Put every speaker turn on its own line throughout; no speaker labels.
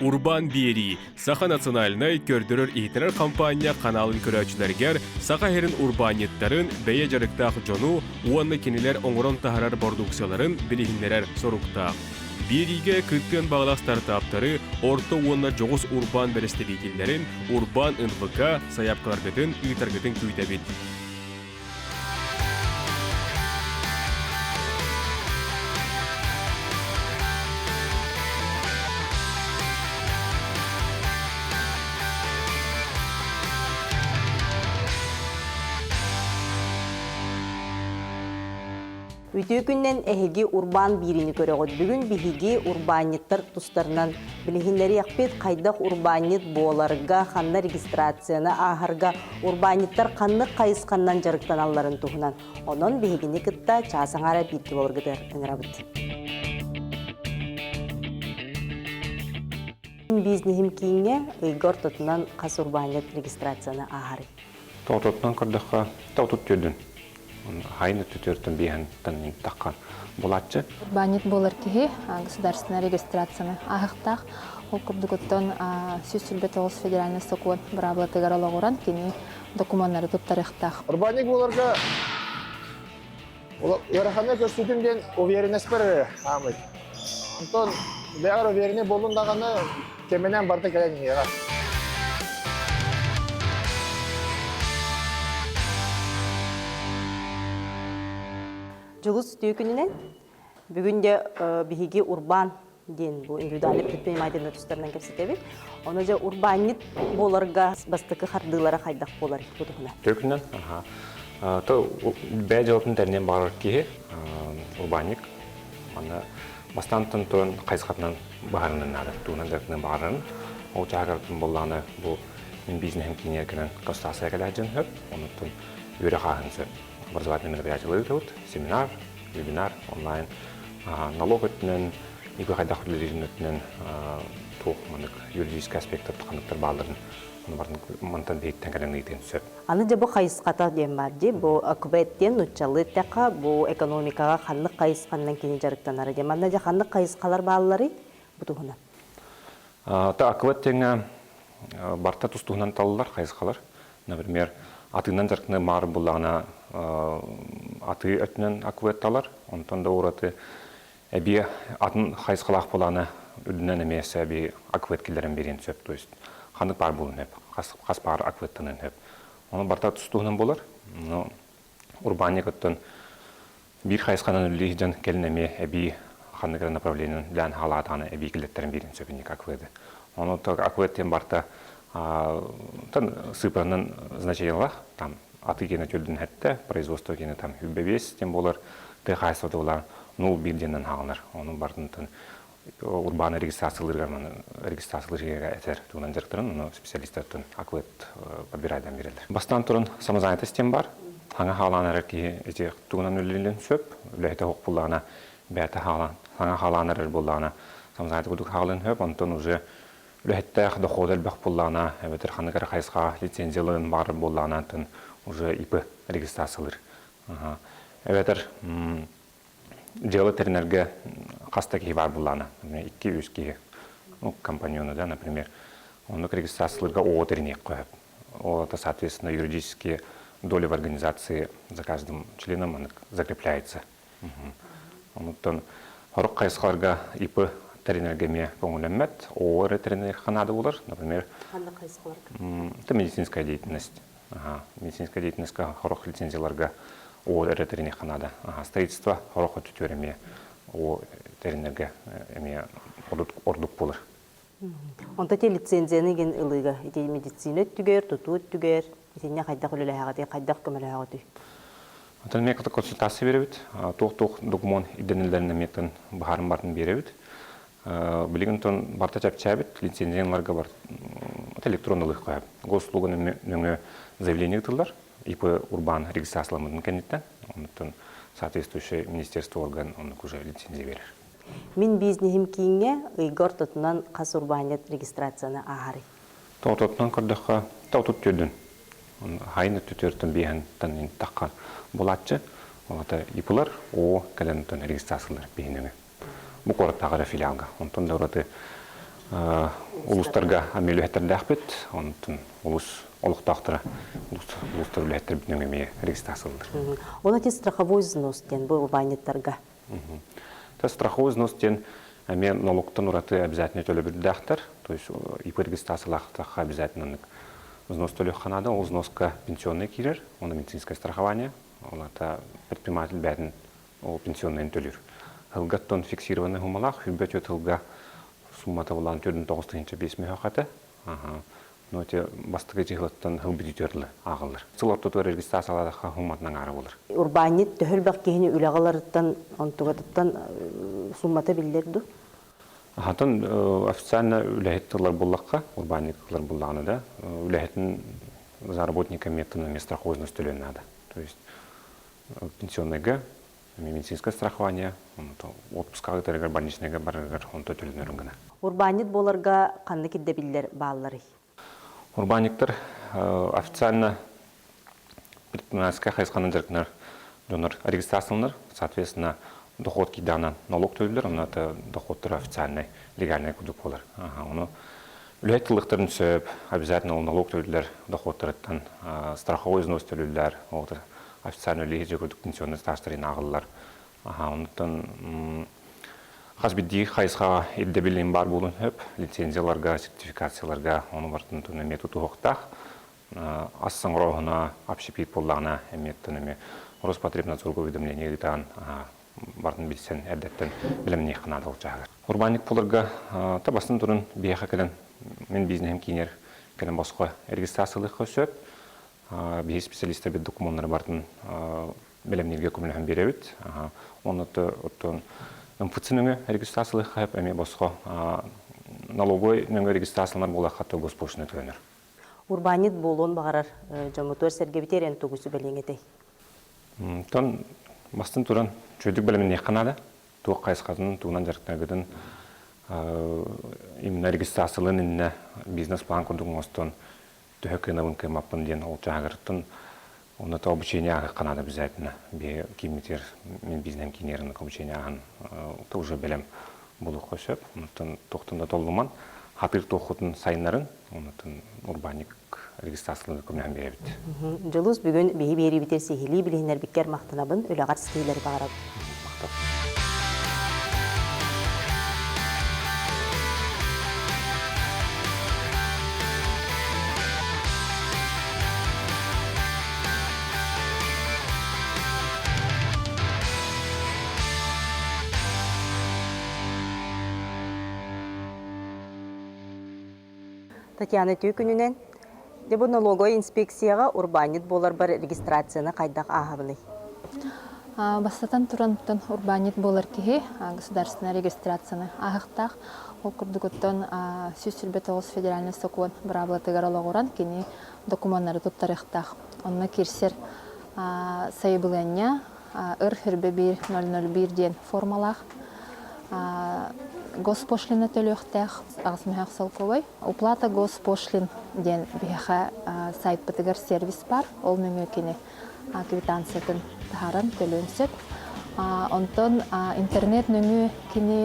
Урбан Биери, Саха национальный көрдөрөр ийтенер компания каналын көрөчүлергер Саха херин урбаниттарын бәйе жарыктах жону, уанны кенелер оңорон тахарар продукцияларын билихинлерер соруктах. Биериге кыттын бағлақ стартаптары орто уанна жоғыз урбан берестеликиллерин урбан НВК саяпкаларгытын ыйтаргытын күйтәбит.
Үтүү күннен эһиги урбан бирини көрөгөт. Бүгүн биһиги урбаниттар тустарынан билихинleri яқпет кайдах урбанит боларга ханна регистрацияны ахарга урбаниттар канны кайысканнан жарыктаналларын тухунан. Онон биһигини кытта чаасаңара бирки болоргытыр ыңырабыт. Бизнесим кийинге ыйгор тотунан кас урбанит регистрацияны ахары.
Тотутнан кырдыкка тотут түрдүн. Хайны түтөртөн биһен танын таккан булатчы.
Урбанит болар кихи государственная регистрацияны ахыктах ол курдугуттан Сюсүлбетогус федеральный закон браблатыгар олагуран кини документтары туттарыктах.
Урбаник боларга ярахана көрсөтүнден уверенность бар амыт. Антон бәгәр уверенне болундаганы кеменен барды келен яга.
Жугус түйкүнүнен бүгүнде биһиги урбан ден бу индивидуальный предпринимательный тустарынан кепсетеби. Оны же урбанит боларга бастыкы хардылары хайдак болар бутуна.
Түйкүннен, то бәй жауаптын тәрінен бағар кейі урбаник. Аны бастантын тұрын қайсықатынан бағарынан ады. Туынан дәркінен бағарын. Ол жағартын болағына бұл мен бизнесім кейінеркінен қостасы әкелі әжін хөп. Оны тұн өре қағын сөп. Образовательный мероприятие семинар, вебинар, онлайн, налог өтінен, екі қайдақ үрлерін өтінен тоқ юридический аспекті тұқандықтар бағыларын мұнтан бейттен кәрін ейтен сөп.
Аны же бу қайысқата дем бар де, бу акыбеттен ұтчалы тәқа, бу экономикаға қанлық қайысқаннан кейін жарықтанары дем. Аны же қанлық қайысқалар бағылары бұтығына?
Акыбеттен барта тұстығынан талылар қайысқалар. Например, атынан жарқыны мары болағына аты өтінен акветталар. Онтан да ораты әбе атын қайысқалақ болағына үлінен әмесі әбе акветкелерін берен сөп. То есть, қандық бар болын өп, қас бар акветтінен өп. Оны барта тұстығынан болар. Урбаник өттін бір қайысқанан үлігіден келін әме әбе қандық направлениен лән халатаны әбе келеттерін берен сөпінек акветі. Оны акветтен барта сыпанын значениялах, там аты кені төлдің әтті, производство кені там үббебес, тем болар, ты қайсывады олар 0 билденнен хағынар. Оның бардың урбаны регистрациялар әтер туынан жырқтырын, оны специалисттер аквет подбирайдан берелер. Бастан тұрын самозанятый систем бар, хаңа халанар әке туынан өлілін сөп, үләйті хоқ болағына, бәті хаңа халанар болағына самозанятый бұдық хағылын хөп, онтын уже үләйттәқ доходы әлбәқ болағына, әбетір қанығар қайсыға лицензиялығын бар болағына уже ИП регистрациялар. Әбетір делы терінерге қаста кейі бар болағына, 2-3 кейі компаньоны, например, ондық регистрацияларға ООО терінек қойып. Это, соответственно, юридические доли в организации за каждым членом закрепляется. Ондықтан хорық қайсықларға ИП теринергеме көңілемет, ООР теринер қанады болар, например, это медицинская деятельность. Медицинская деятельность хорох лицензияларға ООР теринер қанады. Строительство хорох өтітереме ООР теринерге ордық болар.
Онда те лицензияны ген ылыға, медицина түгер, тұту түгер, не қайдақ өлілі ағады, қайдақ көмілі ағады.
Онда мекті консультация беребет, тоқ документ иденелеріне мектін бағарын барын беребет. Білген тон барта чәп-чәбет, лицензияларға бар электронлық қойып. Госуслуганы нөңі заявление тұлдар, ИП урбан регистрацияларының кәнеттен, онытын соответствующий министерство орган оны уже лицензия берер.
Мен бизнесім кейінге ұйғыр тұтынан қас урбанет регистрацияны ағары.
Тұтынан көрдіққа таутут түрдің. Хайны түтөртін бейін тәнін таққан болатшы, олата ИПлар о кәлін регистрациялар бейініңі. Бұл қораттағыры филиалға. Онтан да ұраты улустарга амелюхеттердәхбит, онтын улус олуқтақтыра улустар үләхеттер бітнің әме регистрациялар.
Оны те страховой взнос ден бұл урбаниттарға.
Страховой взнос ден әме налогтан ураты обязательно төлі бірдәқтір, то есть ИП регистрациялақтаға обязательно взнос төлі қанады, ол взноска пенсионный кирер, оны медицинское страхование, олата предприниматель бәдін ол пенсионный төлір. Хылғаттан фиксированный хумалақ, хүлбәт өт хылға суммата болан 4.9-5 мехақаты, но те бастығы жиғылаттан хыл бюджетлі ағылыр. Сыл ортотуар регистрациялардаға хуматынан ары болыр.
Урбанит төхіл бақ кейіні үләғаларыттан, онтығадыттан суммата білдерді?
Хатын официально үләхеттілер боллаққа, урбаниткалар боллағаны да, үләхеттің заработниками методами страховой төленеді надо. То есть пенсионныйға, медицинское страхование, отпускағы тәрігер больничныйға барығыр, онты төленерін гына.
Урбанит боларға қанды кедді білдер бағалары?
Урбаниктер официально предпринимательская хайсқанын жүргінер донор регистрацияланыр, соответственно, доход кидана налог төлілер, оны доходтар официальный, легальный күдік болыр. Оны үләйттіліктірін сөп, обязательно ол налог төлілер, доходтарыттан страховой взнос төлілер, официально легежі күдік пенсионный стажтарын ағылылар. Онытын Хазбидди хайсқа елді білім бар болын өп, лицензияларға, сертификацияларға, оны бартын түні метуды оқтақ. Ассың роғына, общепит болағына, әметтініме Роспотребнадзорға уведомление етаған бартын білсен әрдеттен біліміне қынады ол жағыр. Урбаник болырға табасын тұрын бейіға кәлін, мен бизнесім кейінер кәлін босқа регистрациялыққа сөп, бейі специалистер бет документтары бартын білімнерге көміліғін беребет. Оны МФЦ-ніңі регистрациялық қайып, әме босқа налогой нөңі регистрациялар бола қатты госпошыны төленер.
Урбанит болуын бағарар жомутуар сәргебетерен тұғысы бәлеңетей?
Тон бастын тұран чөйдік білімін не қанады, туық қайсқатын туғынан жарықтағыдың именно регистрациялын инне бизнес-план күндігін остын түйекенавын кемапын ден ол жағырттың оны та обучение ағы қанады обязательно. Бе кеметтер мен бизнесім кейнерінің обучение ағын та уже білім болу қосып. Онытын тоқтында толыман, хатыр тоқытын сайынларын, онытын урбаник регистрациялығы көмілген беребет.
Жылыз бүгін бейі бері бітер сейхили білігінер біккер мақтынабын өліғар сікейлер бағарабы. Татьяна Түйкүнінен, дебу налоговой инспекцияға урбанит болар бар регистрацияны қайдақ ағабылы?
Бастатан тұрантын урбанит болар кеге государственная регистрацияны ағықтақ. Ол күрдігіттен Сюсүрбетоғыз федеральный сокуын бұраблатығар олағыран кені документтары тұттарықтақ. Онына керсер сайыбылыня ыр-хүрбе 001 ден формалақ. Госпошлина төлөқтәқ ағысмәқ салковай. Уплата госпошлин ден бейха сайт бітігер сервис бар. Ол нөңі кені квитанциятын тағаран төлөнсіп. Онтон интернет нөңі кені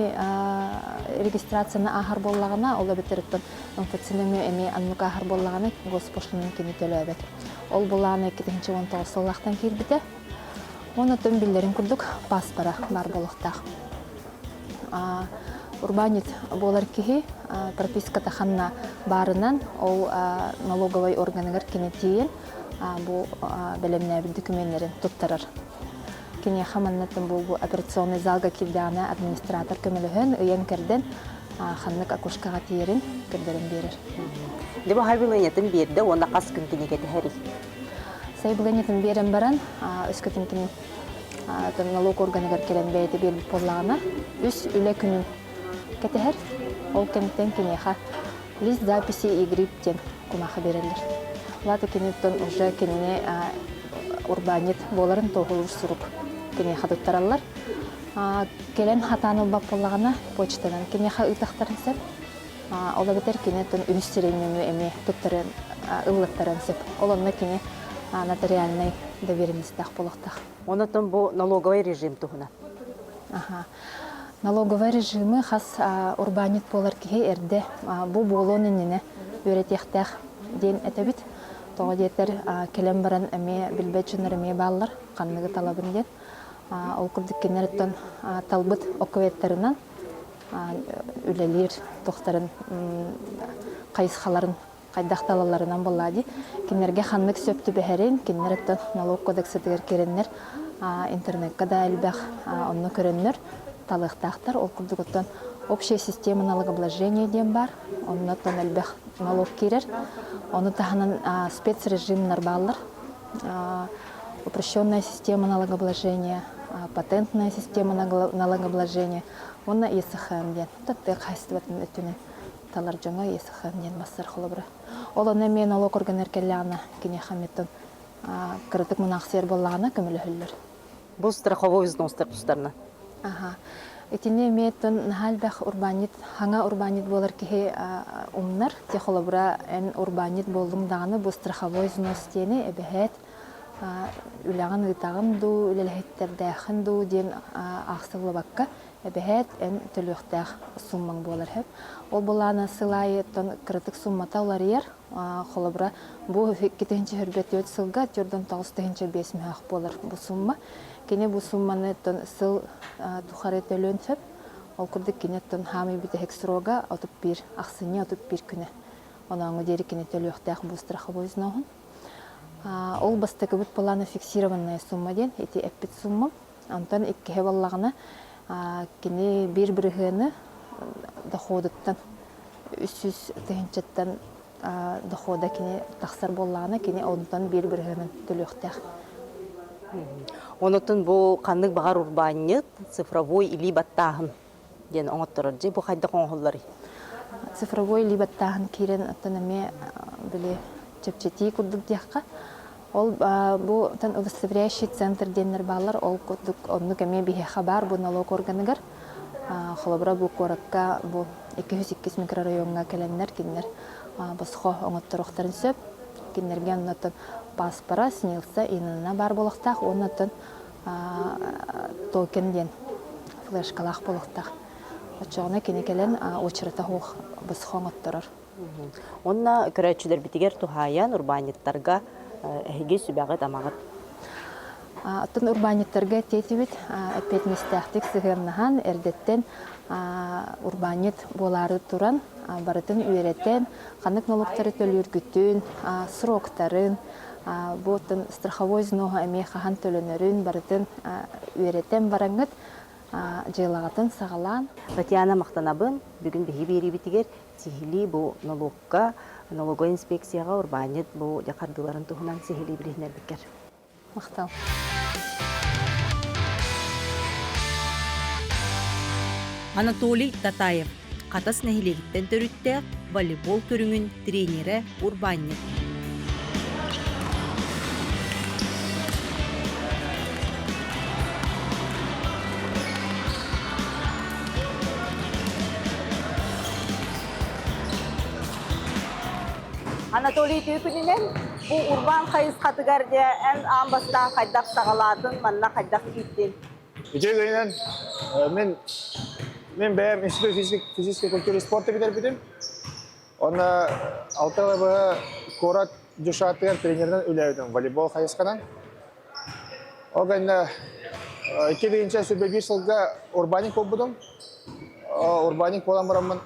регистрацияны ағар боллағына, ол өбітеріттен МФЦ нөңі әме аннука ағар боллағына госпошлинын кені төлі өбет. Ол болағына 2-19 сыллақтан кербіті. Оны түн білдерін күрдік паспара бар болуқтақ. Урбанит болар кеге прописка таханна барынан ол налоговой органыгар кенетейін бұл білімнәбі документтерін тұттарыр. Кене хаманнатын бұл операционный залға келдіғана администратор көмілігін үйен кірден ханнык акушкаға тейерін кірдерін берір.
Дебу хайбылынетін берді, онда қас күн кенегеті әрі?
Сайбылынетін берін баран, өскетін кені налог органыгар келен бәйті беріп болағына, үс үлі күнін кетер, ол кенттен кенеха лист записи и гриптен кумаха берелер. Латы кенеттен уже кенене урбанит боларын тоғылыр сұруп кенеха тұттаралар. Келен хатаны бап болағына почтадан кенеха ұйтақтарын сәп. Ола бітер кенеттен үмістеренмені әме тұттарын ұллаттарын сәп. Оланна кене нотариальный доверенностях болықтақ.
Онытын бұл налоговый режим тұғына?
налоговый режимы хас урбанит болар кихи эрде бу болон инне өретехтах ден этебит тоға детер келем баран эме билбечүнөр эме баллар канныгы талабын ден ол курдуккенерден талбыт окуветтеринен үлелер тохтарын кайысхаларын кайдакталаларынан боллади кинерге ханнык сөптү бехерин кинерден налог кодексы тегер кереннер интернетке да элбах онну көрөннөр талыктактар ол курдугуттан общая система налогообложения ден бар оннотон элбах налог кирер оны таханан спецрежимнар баллар упрощенная система налогообложения патентная система налогообложения онна ИСХМ ден татты хайстыбатын өтүнө талар жаңа ИСХМ ден бассар холобра ол неме налог органдар келлана кине хаметтен кырдык мунаксер боллагана көмөлөһүллөр
Бу страховой взностар тустарынан.
Этине меттен халбах урбанит ханга урбанит болар кихи умнар те холобра эн урбанит болдум даганы бу страховой взнос тени эбехет үлаган ытагын ду үлелехеттердәхин ду ден аксыглы бакка эбехет эн төлөктәх суммаң болар хеп ол буланы сылайыттан критик суммата олар ер холобра бу китенче хөрбет өт сылга төрдөн 9-5 мех болар бу сумма кене бу сумманы тон сыл тухары төлөн сөп ол курдык кинеттен хами бите хексрога отуп бир аксыны отуп бир күнө онаңы дери кине төлөктәх бу страховой взнос ол бастыкы бут плана фиксированная сумма ден эти эппит сумма антан икке баллагына кине бир-биргени доходыттан 300 тыгынчаттан дохода кине таксар боллагына кине онтан бир-биргени төлөктәх
Онотун бу каннык багар урбанит цифровой или баттахын ден оңоттырыр же бу кайда коңголлары.
Цифровой или баттахын кирен атанаме биле чепчети курдук дияққа. Ол бу тан удостоверяющий центр деннер балар ол курдук онну кеме бихе хабар бу налог органыгар холобра бу коракка бу 202 микрорайонга келеннер киннер босхо оңоттырыктарын сөп киннерге оннотон паспора снился инына бар болуктак оннотон токен ден флешкалах болуктак очогуна кенекелен очрата хух босхо оңоттырыр.
Онна көрөчүлөр битигер тухаян урбаниттарга эге сүбөгөт амагыт.
Атын урбаниттарга тетибит эпетмистахтик сыгырнахан эрдеттен урбанит болары туран барытын үйреттен канык налогтары төлөргүтүн сроктарын бутын страховой взнос эме хахан төлөнөрүн барытын үйреттен бараңыт жыйлагатын сагалан.
Татьяна Мактанабын бүгүн бихи бери битигер сихили бу налогка налоговый инспекцияга урбанит бу жакардыларын тухунан сихили билинер бикер.
Мактал.
Анатолий Татаев, катас нәһилегиттен төрүттә волейбол көрүңүн тренери урбанит.
Анатолий Түйкүнүнен бу урбан кайыс катыгарды эн амбастан кайдак сагалатын манна кайдак киттин.
Ичегенен мен бәм институт физической культуры и спорта битербитим. Оны алтылы корат жушатыр тренерден үләйдім волейбол кайысканан. Оғанда 2000 сүрбе 1 жылга урбаник болбудум. Урбаник болан барамын.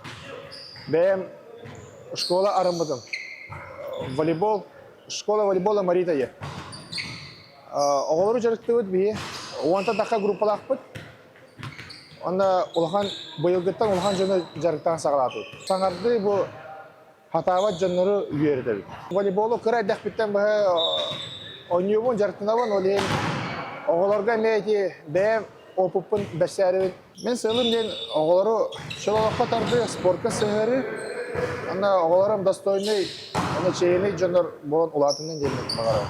Бәм школа арымбудум. Волейбол, школа волейбола Маритайы. Оғылыру жарықты өт бейі. Оғанта тақа группалақ бұд. Онда улахан быйылгыттан улахан жөні жарықтан сағалату. Саңарды бұл хатават жөннөрү үйерді. Волейболу кырай дәқпіттен бұғы ойнуыбын жарықтынабын. Олейін оғыларға мәйті бәйім опыппын бәсәрі. Мен сылым ден оғылары шылалаққа тарды спортқа сыңыры. Онда оғыларым достойный, оны чейіні жөннөр болын улатынын деймін мағарау.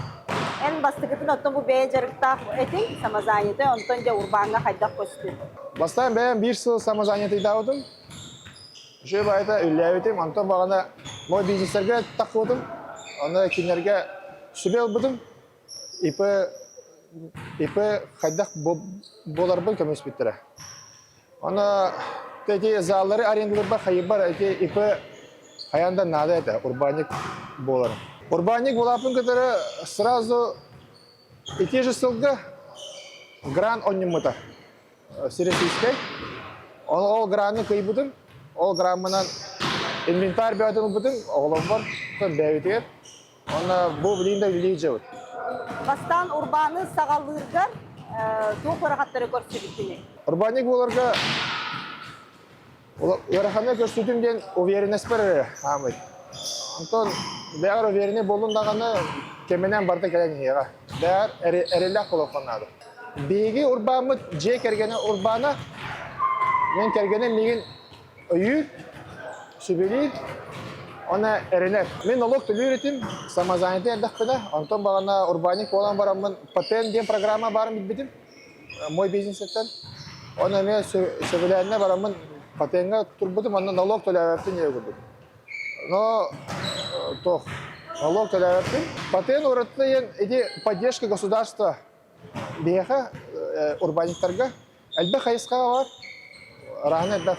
Эн бастыгытын оттон бу бээ жарыктак этин самозанятый онтон же урбанга кайдак көстү.
Бастан бәйім 1 жыл самозанятый дауытым. Жөй байта үлләуітім, онтон бағана мой бизнестерге тақылдым. Оны кенерге сүбел бұдым. Ипі қайдақ болар бұл көмес біттірі. Она эти заллары арендалар бар, хайы бар, эти ипы хаянда надо это, урбаник болар. Урбаник болапын которая сразу и те же сылга гран оннымыта. Всероссийской. Ол гранны кый будын, ол гранмынан инвентарь бәдін будын, оғылым бар, бәвітер. Она бұл білейінде білей жауыд.
Бастан урбаны сағалырғар тоқ ұрағаттары көрсетіліктіне.
Урбаник боларға Ярахана көрсетімден уверенность бар Амыт. Антон, бәғір уверене болундағаны кеменен барды кәлен еға. Бәғір әрелік болуқанады. Бейгі урбамыт же кәргені урбана, мен кәргені меген үйі, сүбелейд, ona erenler. Men налог төлөй өретім, самозанятый әрдіқпіні. Антон бағана урбаник болан барамын, патент ден программа барым бітбедім. Мой бизнесеттен. Ona мен сөбелеріне барамын, патентға тұрбыдым, аны налог төлөй өретім не көрдім. Но, тоқ, налог төлөй өретім. Патент ұратты еде поддержка государства бейха урбаниктарға. Әлбі қайысқа бар, рағын әлбі.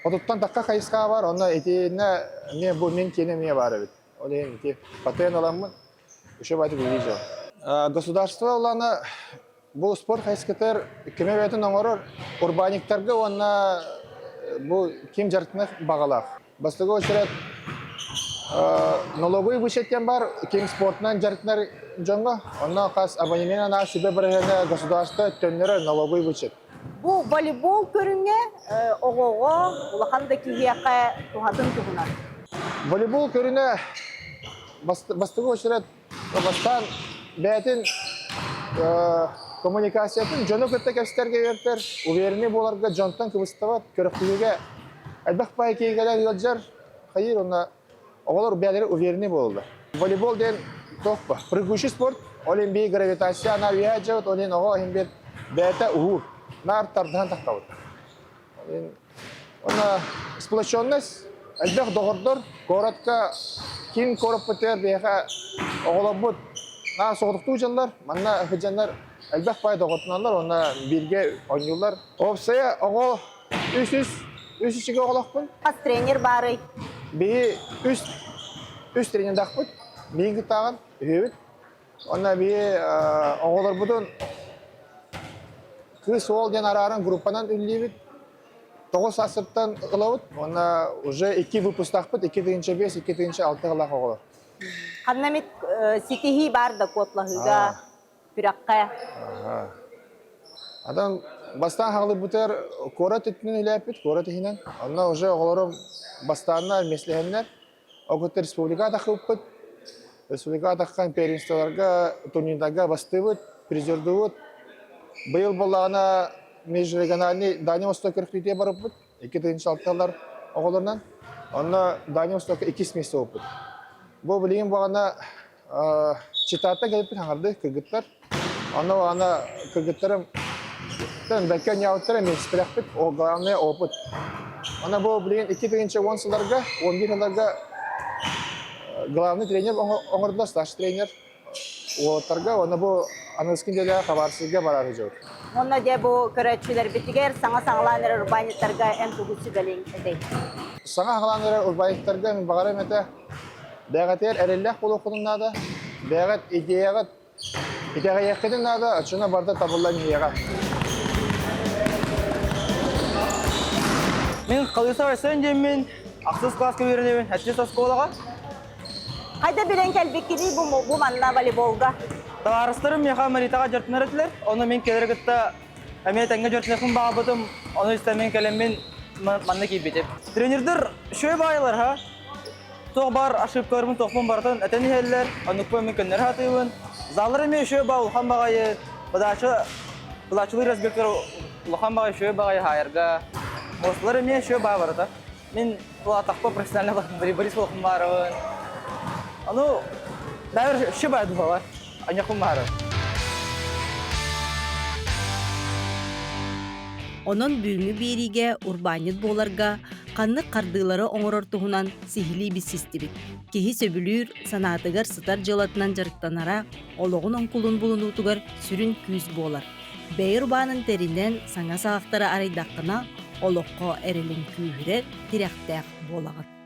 Отуттан таққа қайысқа бар, оны етейіне мен кені мен бар өбіт. Ол ең патент аламын, үші байды көрей жау. Государство оланы бұл спорт қайысқытыр кеме бәтін оңырыр урбаниктарға оны бұл кем жартыны бағалақ. Бастығы өшірет налоговый вычеттен бар, кем спортынан жартынар жоңға, оны қас абонементана сүбе біргені государство төннері налоговый вычет.
Бұл волейбол көріңе оғоғы ұлақанда кейеқі туғадың тұғынан.
Волейбол көріне бастығы өшірет бастан бәтін коммуникациятын жоны көтті кәпістерге өрттер, уверіне боларға жонтан кыбыстават, көріқтіліге әлбәқ бай кейгелер елджар, қайыр, оны оғылар бәлері уверіне болды. Волейбол ден тоқпа. Прыгуший спорт, олен бей гравитация, ана уяджават, олен оға олен бәті уғыр. Нар тардан тақтауыд. Оны сплоченность, әлбәқ доғырдыр, городқа кин көріп бітер, бейға оғылар бұд. На соғырықту жанлар, манна әфіджанлар әлбәқ бай доғыртыналар, оны бірге ойнылар. Опсая оғыл үс-үсіге оғылақ бұн.
Қас тренер бары?
Бейі үс тренердақ бұд, бейінгі тағын өйбіт. Оны бейі оғылар бұдын кыз ол ден арарын группанан үллейбіт. 9 асырттан ұлауыд, оны уже 2 выпустақ бұд, 2-5, 2-6 ғылақ оғылар.
Қаннамет сетихи бар да котлағыға, пираққа.
Адам бастан халы бұтер кора түттінен үләпіт, кора түхінен. Онна уже оғыларым бастанына меслехенлер. Оғыты республика тақып бұд. Республика таққан первенстволарға, турнирдарға бастыбыд, призерді бұд. Бұл болағына межрегиональный Дания Востока рөхтүйте барып бұд. 2-6 оғыларынан. Онна Дания Востока 2 месте бұд. Бұл білеген бағана читатта келіп таңарды кіргіттер. Оны бағана кіргіттерім бәккен яуыттары мен спірек бұд, о главный опыт. Оны бұл білеген 2-10 жылдарға, 11 жылдарға главный тренер оңырдыла, старший тренер олаттарға. Оны бұл английский деле хабарсызға барары жоқ.
Онна де бұл көрәтшілер бітігер саңа-саңаланыр урбаниттарға әм түгісі бәлең әдей.
Саңа-саңаланыр урбаниттарға мен бағарым әті бәғатер әрелләқ бұл оқудың бәғат идеяға яқыдың açına barda табылан еға.
Мен қалыса байсын деймін, ақсыз класска үйренемін, әтчес осколаға.
Қайда бірен кәлбеккені бұл манна волейболға?
Тағарыстырым меха маритаға жартынар өтілер. Оны мен келергітті әме тәңге жартынақын баға бұдым, оны үстәмен кәлеммен манна кейбетеп. Тренердер шөй бағайлар, ха? Тоқ бар ашыптарымын тоқпын бартын әтәні әлілер, анықпын мен көннер хатыйын. Залыр әме шөй бағ ұлхан бағайы, бұдачылы разбектер ұлхан бағай шөй бағайы хайырға. Осылар әме шөй бағай барыда. Мен атақпа профессиональный волейболист болқын барығын. Аны бәвір шөй бағайды бала, анықпын бары.
Онон бүгүнү бериге урбанит боларга қанны қардылары оңырыр туғынан сихили бисистибит. Кехи сөбүлүр санатыгар сытар жылатынан жарықтанара олығын оңкулун булунутугар сүрін күйіз болар. бәй урбанын теринен саңа сағақтары арайдаққына олыққа әрілін күйірер тирәқтәқ болағын.